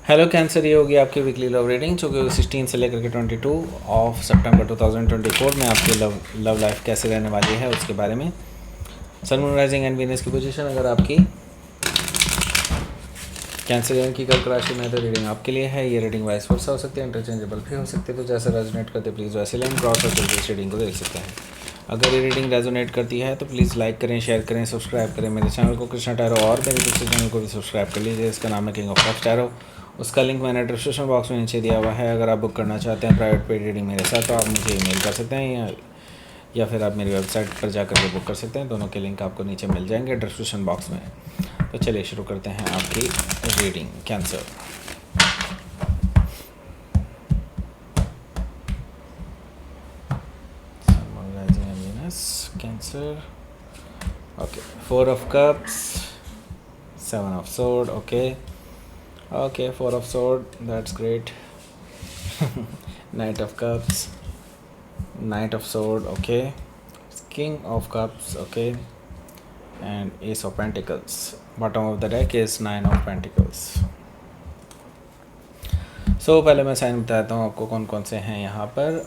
Hello cancer, ये होगी आपकी वीकली लव रीडिंग जो कि 16 से लेकर के 22 ऑफ सितंबर 2024 में आपकी लव लाइफ कैसे रहने वाली है उसके बारे में। सन, मून, राइजिंग एंड वीनस की पोजीशन अगर आपकी कैंसर की कर्क राशि में है तो रीडिंग आपके लिए है। ये रीडिंग वाइस वर्सा हो सकती है, इंटरचेंजेबल भी हो सकती है, तो जैसे रेजोनेट करते प्लीज़ वैसे लाइन क्रॉस होकर इस रीडिंग को देख सकते हैं। अगर ये रीडिंग रेजोनेट करती है तो प्लीज़ लाइक करें, शेयर करें, सब्सक्राइब करें मेरे चैनल को कृष्णा टैरो, और मेरे दूसरे चैनल को भी सब्सक्राइब कर लीजिए। इसका नाम है किंग ऑफ कप्स टैरो। उसका लिंक मैंने डिस्क्रिप्शन बॉक्स में नीचे दिया हुआ है। अगर आप बुक करना चाहते हैं प्राइवेट पेड रीडिंग मेरे साथ तो आप मुझे ईमेल कर सकते हैं या फिर आप मेरी वेबसाइट पर जाकर के बुक कर सकते हैं। दोनों के लिंक आपको नीचे मिल जाएंगे डिस्क्रिप्शन बॉक्स में। तो चलिए शुरू करते हैं आपकी reading cancer. Cancer, okay, 4 of cups, 7 of sword, okay, 4 of sword, that's great. Knight of cups, Knight of sword, okay, King of cups, okay, and Ace of pentacles. Bottom of the deck is 9 of pentacles. So पहले मैं sign बताता हूँ आपको कौन कौन से हैं यहाँ पर।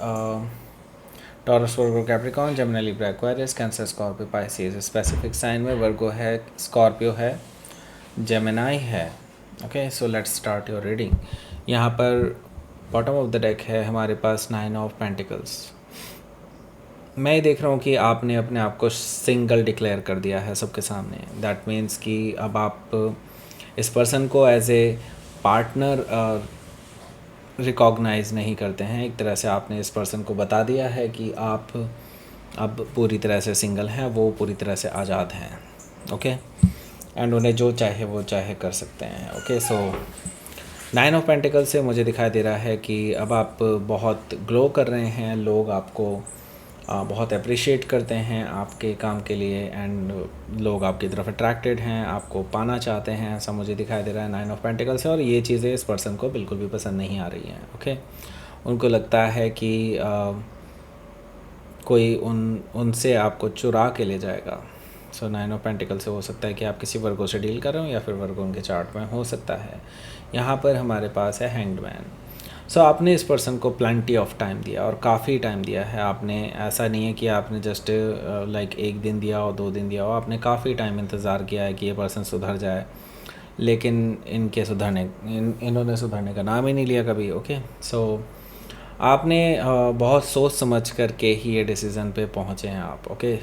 Taurus, Virgo, Capricorn, Gemini, Libra, Aquarius, Cancer, Scorpio, Pisces. Specific sign में वर्गो है, स्कॉर्पियो है, जेमिनी है। Okay, so let's start your reading. यहाँ पर बॉटम ऑफ द डेक है हमारे पास 9 ऑफ पेंटिकल्स। मैं देख रहा हूँ कि आपने अपने आप को सिंगल डिक्लेयर कर दिया है सबके सामने। दैट मीन्स कि अब आप इस पर्सन को एज ए पार्टनर रिकॉग्नाइज़ नहीं करते हैं। एक तरह से आपने इस पर्सन को बता दिया है कि आप अब पूरी तरह से सिंगल हैं, वो पूरी तरह से आज़ाद हैं। ओके, एंड उन्हें जो चाहे वो चाहे कर सकते हैं। ओके, सो 9 ऑफ पेंटिकल से मुझे दिखाई दे रहा है कि अब आप बहुत ग्लो कर रहे हैं, लोग आपको बहुत अप्रिशिएट करते हैं आपके काम के लिए, एंड लोग आपकी तरफ अट्रैक्टेड हैं, आपको पाना चाहते हैं, ऐसा मुझे दिखाई दे रहा है 9 ऑफ पेंटिकल से। और ये चीज़ें इस पर्सन को बिल्कुल भी पसंद नहीं आ रही हैं। ओके, उनको लगता है कि कोई उनसे आपको चुरा के ले जाएगा। सो 9 ऑफ पेंटिकल से हो सकता है कि आप किसी वर्गो से डील कर रहे हो या फिर वर्गो उनके चार्ट में हो सकता है। यहाँ पर हमारे पास है हैंग्ड मैन। सो आपने इस पर्सन को प्लेंटी ऑफ टाइम दिया और काफ़ी टाइम दिया है आपने। ऐसा नहीं है कि आपने जस्ट लाइक 1 दिन दिया हो, 2 दिन दिया हो, आपने काफ़ी टाइम इंतज़ार किया है कि ये पर्सन सुधर जाए, लेकिन इन्होंने सुधरने का नाम ही नहीं लिया कभी। ओके, सो आपने बहुत सोच समझ करके ही ये डिसीज़न पे पहुँचे हैं आप। ओके,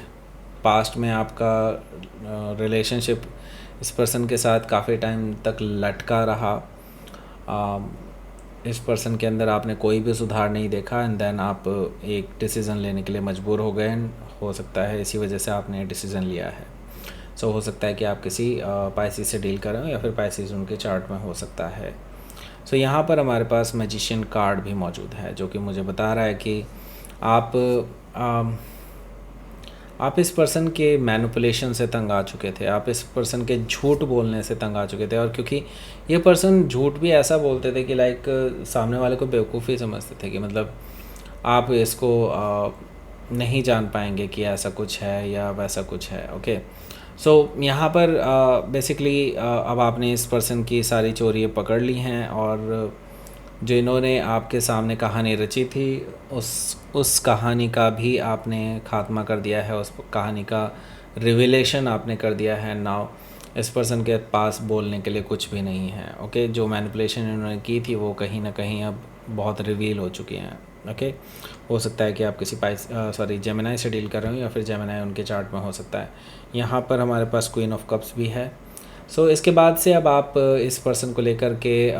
पास्ट में आपका रिलेशनशिप इस पर्सन के साथ काफ़ी टाइम तक लटका रहा। इस पर्सन के अंदर आपने कोई भी सुधार नहीं देखा, एंड देन आप एक डिसीज़न लेने के लिए मजबूर हो गए। हो सकता है इसी वजह से आपने डिसीज़न लिया है। सो हो सकता है कि आप किसी पाइसेस से डील कर रहे हो या फिर पाइसेस उनके चार्ट में हो सकता है। सो यहाँ पर हमारे पास मैजिशियन कार्ड भी मौजूद है जो कि मुझे बता रहा है कि आप इस पर्सन के मैनिपुलेशन से तंग आ चुके थे, आप इस पर्सन के झूठ बोलने से तंग आ चुके थे। और क्योंकि ये पर्सन झूठ भी ऐसा बोलते थे कि लाइक सामने वाले को बेवकूफ़ी समझते थे कि मतलब आप इसको नहीं जान पाएंगे कि ऐसा कुछ है या वैसा कुछ है। ओके, सो यहाँ पर बेसिकली अब आपने इस पर्सन की सारी चोरियाँ पकड़ ली हैं, और जो इन्होंने आपके सामने कहानी रची थी उस कहानी का भी आपने ख़ात्मा कर दिया है, उस कहानी का रिविलेशन आपने कर दिया है। नाउ इस पर्सन के पास बोलने के लिए कुछ भी नहीं है। ओके, जो मैनिपुलेशन इन्होंने की थी वो कहीं ना कहीं अब बहुत रिवील हो चुकी हैं। ओके, हो सकता है कि आप किसी जेमिनी से डील कर रहे हो या फिर जेमिनी उनके चार्ट में हो सकता है। यहाँ पर हमारे पास क्वीन ऑफ कप्स भी है। सो इसके बाद से अब आप इस पर्सन को लेकर के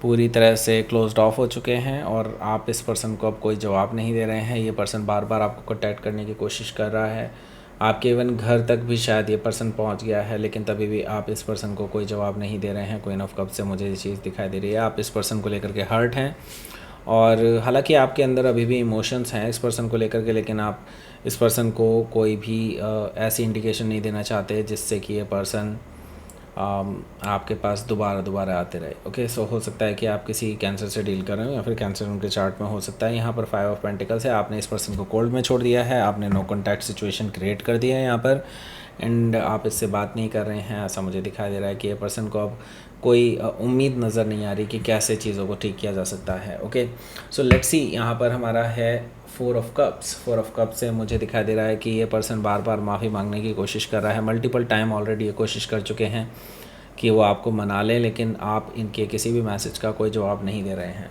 पूरी तरह से क्लोज्ड ऑफ हो चुके हैं, और आप इस पर्सन को अब कोई जवाब नहीं दे रहे हैं। ये पर्सन बार बार आपको कॉन्टैक्ट करने की कोशिश कर रहा है, आपके इवन घर तक भी शायद ये पर्सन पहुंच गया है, लेकिन तभी भी आप इस पर्सन को कोई जवाब नहीं दे रहे हैं। क्वीन ऑफ कप से मुझे ये चीज़ दिखाई दे रही है, आप इस पर्सन को लेकर के हर्ट हैं, और हालांकि आपके अंदर अभी भी इमोशंस हैं इस पर्सन को लेकर के, लेकिन आप इस पर्सन को कोई भी ऐसी इंडिकेशन नहीं देना चाहते जिससे कि ये पर्सन आपके पास दोबारा आते रहे। ओके, सो हो सकता है कि आप किसी कैंसर से डील कर रहे हो या फिर कैंसर उनके चार्ट में हो सकता है। यहाँ पर 5 ऑफ पेंटिकल्स है, आपने इस पर्सन को कोल्ड में छोड़ दिया है, आपने नो कॉन्टैक्ट सिचुएशन क्रिएट कर दिया है यहाँ पर, एंड आप इससे बात नहीं कर रहे हैं। ऐसा मुझे दिखाई दे रहा है कि ये पर्सन को अब कोई उम्मीद नज़र नहीं आ रही कि कैसे चीज़ों को ठीक किया जा सकता है। ओके, सो लेट्स सी, यहाँ पर हमारा है 4 ऑफ कप्स। 4 ऑफ कप से मुझे दिखाई दे रहा है कि ये पर्सन बार बार माफ़ी मांगने की कोशिश कर रहा है, मल्टीपल टाइम ऑलरेडी ये कोशिश कर चुके हैं कि वो आपको मना लें, लेकिन आप इनके किसी भी मैसेज का कोई जवाब नहीं दे रहे हैं।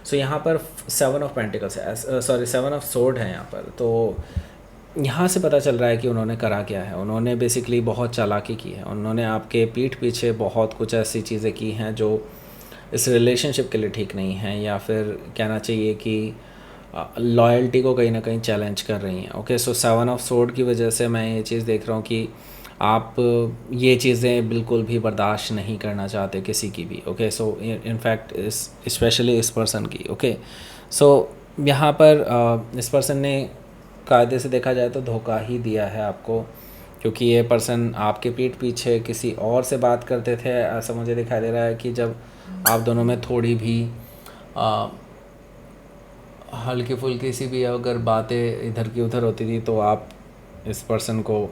सो यहाँ पर 7 ऑफ पेंटिकल्स है, सॉरी 7 ऑफ सोर्ड है यहाँ पर। तो यहाँ से पता चल रहा है कि उन्होंने करा क्या है। उन्होंने बेसिकली बहुत चालाकी की है, उन्होंने आपके पीठ पीछे बहुत कुछ ऐसी चीज़ें की हैं जो इस रिलेशनशिप के लिए ठीक नहीं हैं, या फिर कहना चाहिए कि लॉयल्टी को कहीं ना कहीं चैलेंज कर रही हैं। ओके, सो 7 ऑफ सोर्ड की वजह से मैं ये चीज़ देख रहा हूँ कि आप ये चीज़ें बिल्कुल भी बर्दाश्त नहीं करना चाहते किसी की भी। ओके, सो इनफैक्ट स्पेशली इस पर्सन की। ओके, सो यहाँ पर इस पर्सन ने कायदे से देखा जाए तो धोखा ही दिया है आपको, क्योंकि ये पर्सन आपके पीठ पीछे किसी और से बात करते थे। ऐसा मुझे दिखाई दे रहा है कि जब आप दोनों में थोड़ी भी हल्की फुल्की सी भी अगर बातें इधर की उधर होती थी तो आप इस पर्सन को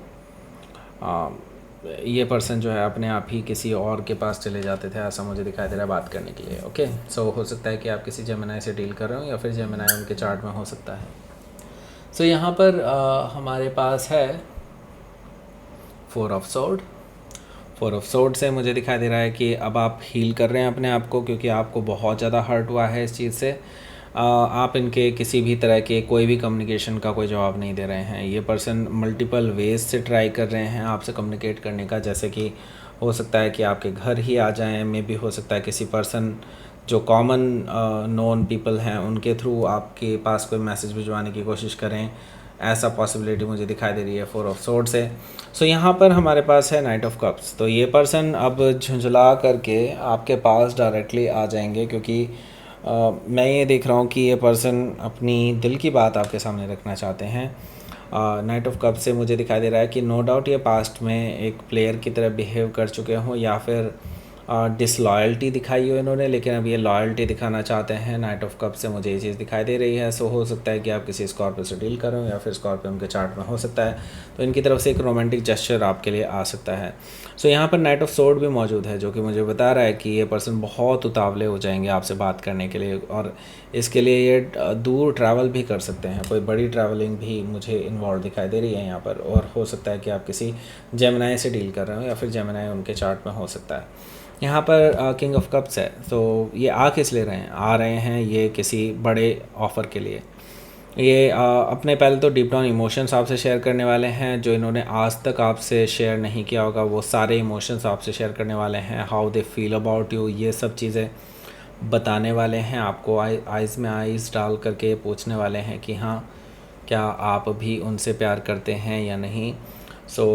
ये पर्सन जो है अपने आप ही किसी और के पास चले जाते थे, ऐसा मुझे दिखाई दे रहा है बात करने के लिए। ओके, सो हो सकता है कि आप किसी जेमिनाई से डील कर रहे हो, या फिर जेमिनाई उनके चार्ट में हो सकता है। सो यहाँ पर हमारे पास है 4 ऑफ सोर्ड। 4 ऑफ सोर्ड से मुझे दिखाई दे रहा है कि अब आप हील कर रहे हैं अपने आप को, क्योंकि आपको बहुत ज़्यादा हर्ट हुआ है इस चीज़ से। आप इनके किसी भी तरह के कोई भी कम्युनिकेशन का कोई जवाब नहीं दे रहे हैं। ये पर्सन मल्टीपल वेज से ट्राई कर रहे हैं आपसे कम्युनिकेट करने का, जैसे कि हो सकता है कि आपके घर ही आ जाएं, मे भी हो सकता है किसी पर्सन जो कॉमन नोन पीपल हैं उनके थ्रू आपके पास कोई मैसेज भिजवाने की कोशिश करें, ऐसा पॉसिबिलिटी मुझे दिखाई दे रही है 4 ऑफ सोर्ड से। सो यहाँ पर हमारे पास है नाइट ऑफ कप्स। तो ये पर्सन अब झुंझला करके आपके पास डायरेक्टली आ जाएंगे, क्योंकि मैं ये देख रहा हूँ कि ये पर्सन अपनी दिल की बात आपके सामने रखना चाहते हैं। नाइट ऑफ कप से मुझे दिखाई दे रहा है कि नो डाउट ये पास्ट में एक प्लेयर की तरह बिहेव कर चुके हों, या फिर डिसलॉयल्टी दिखाई हो इन्होंने, लेकिन अब ये लॉयल्टी दिखाना चाहते हैं। नाइट ऑफ कप से मुझे ये चीज़ दिखाई दे रही है। सो हो सकता है कि आप किसी स्कॉर्पियो से डील करो, या फिर स्कॉर्पियो उनके चार्ट में हो सकता है, तो इनकी तरफ से एक रोमांटिक जेस्चर आपके लिए आ सकता है। सो यहाँ पर नाइट ऑफ सोर्ड भी मौजूद है, जो कि मुझे बता रहा है कि ये पर्सन बहुत उतावले हो जाएंगे आपसे बात करने के लिए, और इसके लिए ये दूर ट्रैवल भी कर सकते हैं। कोई बड़ी ट्रैवलिंग भी मुझे इन्वॉल्व दिखाई दे रही है यहाँ पर, और हो सकता है कि आप किसी जेमिनाई से डील कर रहे हो, या फिर जेमिनाई उनके चार्ट में हो सकता है। यहाँ पर किंग ऑफ कप्स है, तो ये आ किस ले रहे हैं? आ रहे हैं ये किसी बड़े ऑफ़र के लिए। ये अपने पहले तो डीप डाउन इमोशंस आपसे शेयर करने वाले हैं, जो इन्होंने आज तक आपसे शेयर नहीं किया होगा। वो सारे इमोशंस आपसे शेयर करने वाले हैं, how they feel about you, ये सब चीज़ें बताने वाले हैं आपको। आइज़ में आइज़ डाल करके पूछने वाले हैं कि हाँ, क्या आप भी उनसे प्यार करते हैं या नहीं। सो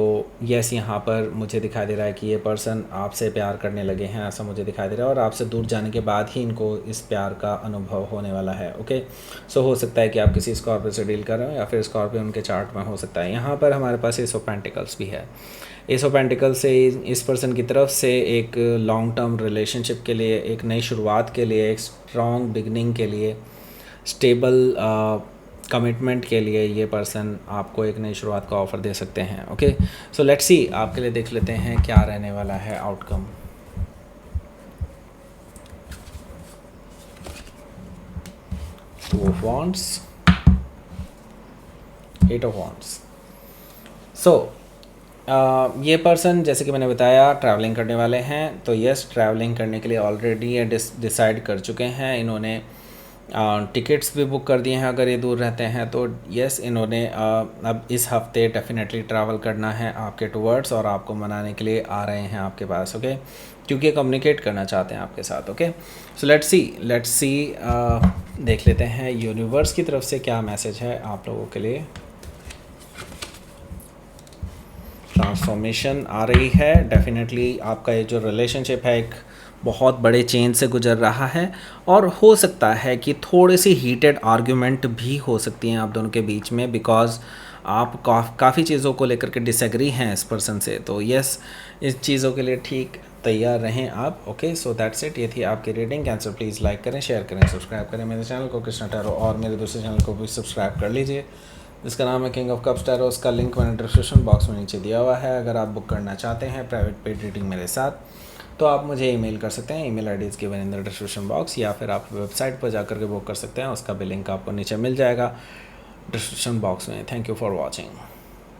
यस, यहाँ पर मुझे दिखाई दे रहा है कि ये पर्सन आपसे प्यार करने लगे हैं, ऐसा मुझे दिखाई दे रहा है, और आपसे दूर जाने के बाद ही इनको इस प्यार का अनुभव होने वाला है। ओके, सो हो सकता है कि आप किसी स्कॉर्पियो से डील कर रहे हो, या फिर स्कॉर्पियो उनके चार्ट में हो सकता है। यहाँ पर हमारे पास एस ऑफ पेंटिकल्स भी है। एस ऑफ पेंटिकल्स से इस पर्सन की तरफ से एक लॉन्ग टर्म रिलेशनशिप के लिए, एक नई शुरुआत के लिए, एक स्ट्रॉन्ग बिगनिंग के लिए, स्टेबल कमिटमेंट के लिए ये पर्सन आपको एक नई शुरुआत का ऑफ़र दे सकते हैं। ओके, सो लेट्स सी, आपके लिए देख लेते हैं क्या रहने वाला है outcome. 2 of wands, 8 of wands. So ये पर्सन, जैसे कि मैंने बताया, ट्रैवलिंग करने वाले हैं। तो यस, ट्रैवलिंग करने के लिए ऑलरेडी ये डिसाइड कर चुके हैं। इन्होंने टिकट्स भी बुक कर दिए हैं अगर ये दूर रहते हैं तो। यस, इन्होंने अब इस हफ्ते डेफिनेटली ट्रैवल करना है आपके टूवर्ड्स, और आपको मनाने के लिए आ रहे हैं आपके पास। ओके, क्योंकि कम्युनिकेट करना चाहते हैं आपके साथ। ओके, सो लेट्स सी देख लेते हैं यूनिवर्स की तरफ से क्या मैसेज है आप लोगों के लिए। ट्रांसफॉर्मेशन आ रही है डेफिनेटली। आपका ये जो रिलेशनशिप है एक बहुत बड़े चेंज से गुजर रहा है, और हो सकता है कि थोड़ी सी हीटेड आर्ग्यूमेंट भी हो सकती हैं आप दोनों के बीच में, बिकॉज़ आप काफ़ी चीज़ों को लेकर के डिसएग्री हैं इस पर्सन से। तो यस, इस चीज़ों के लिए ठीक तैयार रहें आप। Okay, so that's it. ये थी आपकी रीडिंग। कैंसर प्लीज़ लाइक करें, शेयर करें, सब्सक्राइब करें मेरे चैनल को कृष्णा टैरो, और मेरे दूसरे चैनल को भी सब्सक्राइब कर लीजिए, जिसका नाम है किंग ऑफ कप्स टैरो। उसका लिंक मैंने डिस्क्रिप्शन बॉक्स में नीचे दिया हुआ है। अगर आप बुक करना चाहते हैं प्राइवेट पेड रीडिंग मेरे साथ, तो आप मुझे ईमेल कर सकते हैं, email ID is given in the description box, या फिर आप वेबसाइट पर जाकर के बुक कर सकते हैं, उसका भी लिंक आपको नीचे मिल जाएगा डिस्क्रिप्शन बॉक्स में। Thank you for watching.